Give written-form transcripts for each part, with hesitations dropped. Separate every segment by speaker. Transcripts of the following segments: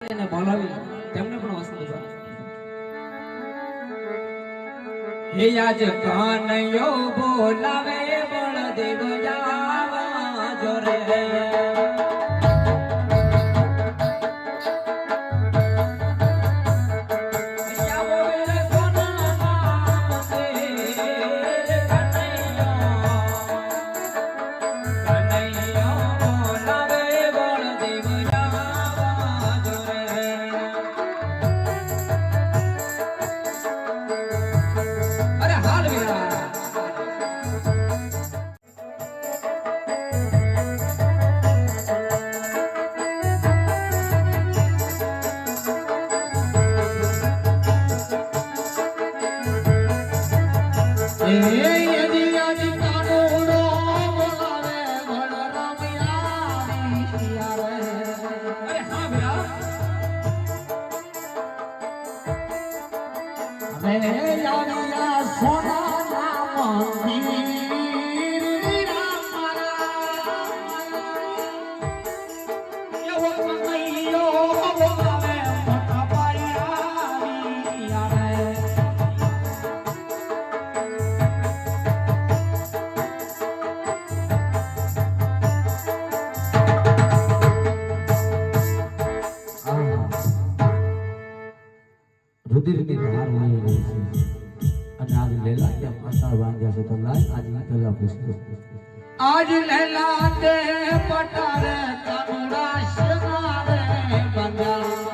Speaker 1: એને બોલાવી તેમને પણ વસ્તુ છે. હે આજ કાનયો બોલાવે બળદેવ જાવા જોરે રુધિરની ધાર વહી રહી છે અને આજ લેલા કે પાછળ બાંધ્યા છે તો લાય આજ પેલા પૂછતો આજ લેલા તે પટારે કાનુડા શેનારે બાંધ્યા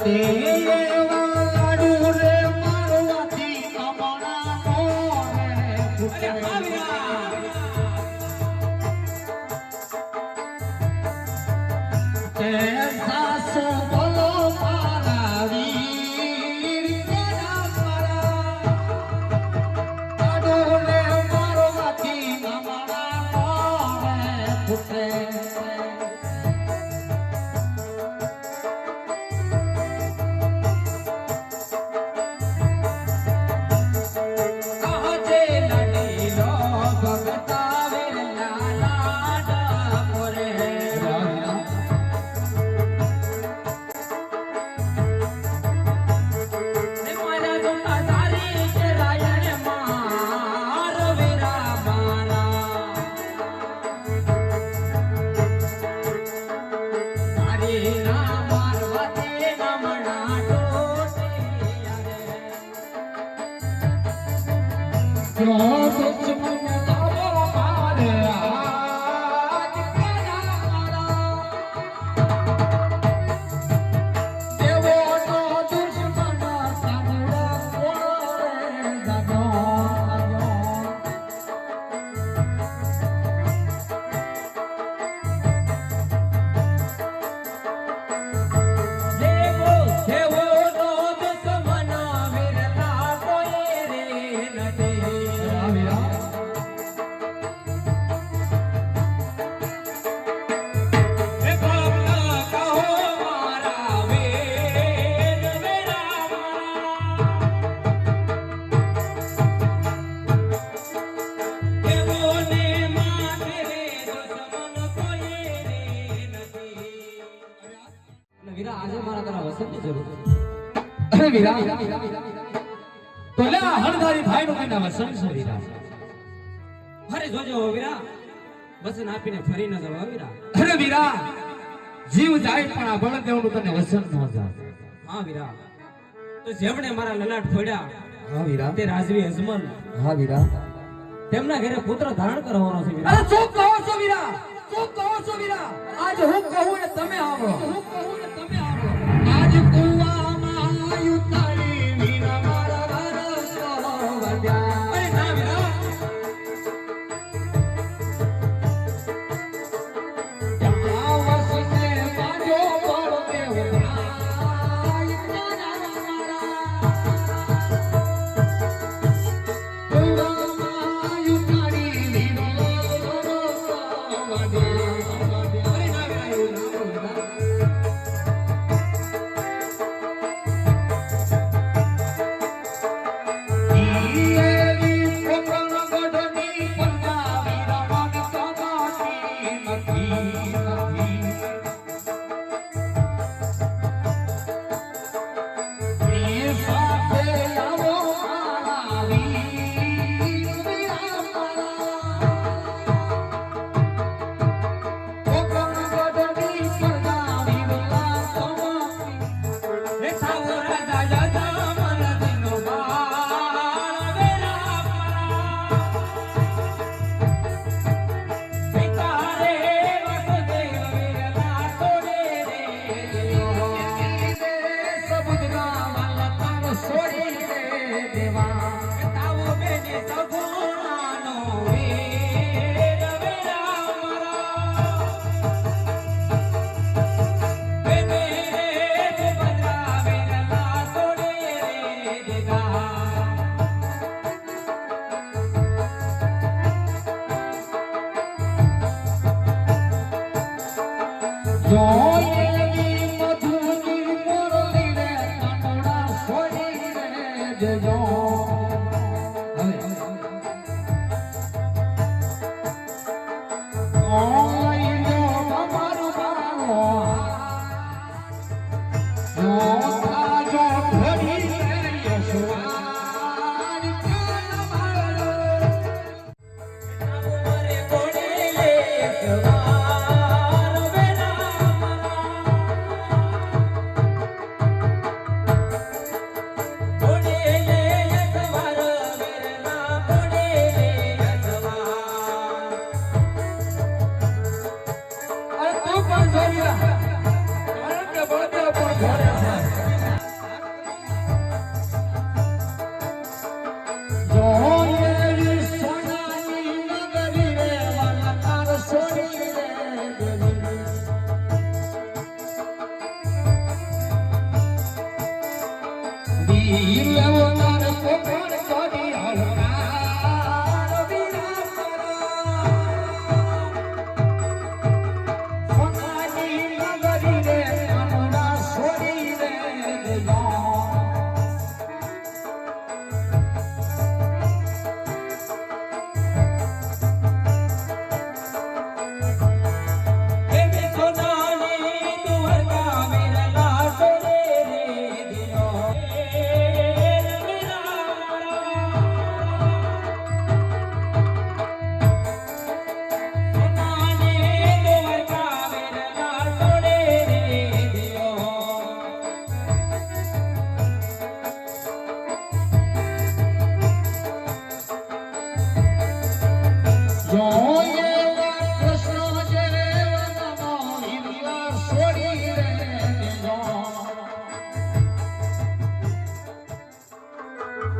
Speaker 2: Yeah.
Speaker 1: અરે વીરા તો લે હળધારી ભાઈ નું કઈ નામ સંસ વીરા.
Speaker 2: અરે જોજો વીરા, વચન આપીને ફરી ન જવા વીરા.
Speaker 1: અરે વીરા જીવ જાય પણ આ બળદેવનું તને વસન ન જાય.
Speaker 2: હા વીરા, તો જેમણે મારા લલાટ ફોડ્યા
Speaker 1: હા વીરા
Speaker 2: તે રાજવી અજમલ
Speaker 1: હા વીરા
Speaker 2: તેમના ઘરે પુત્ર ધારણ કરવાનો છે વીરા.
Speaker 1: અરે શું કહો છો વીરા, શું કહો છો વીરા? આજ હું કહું ને તમે સાંભળો, હું કહું ને તમે સાંભળો. આજ કુવામાં યુતારી વીરા મારા વારસો વધ્યા. અરે ના વીરા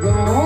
Speaker 3: Yo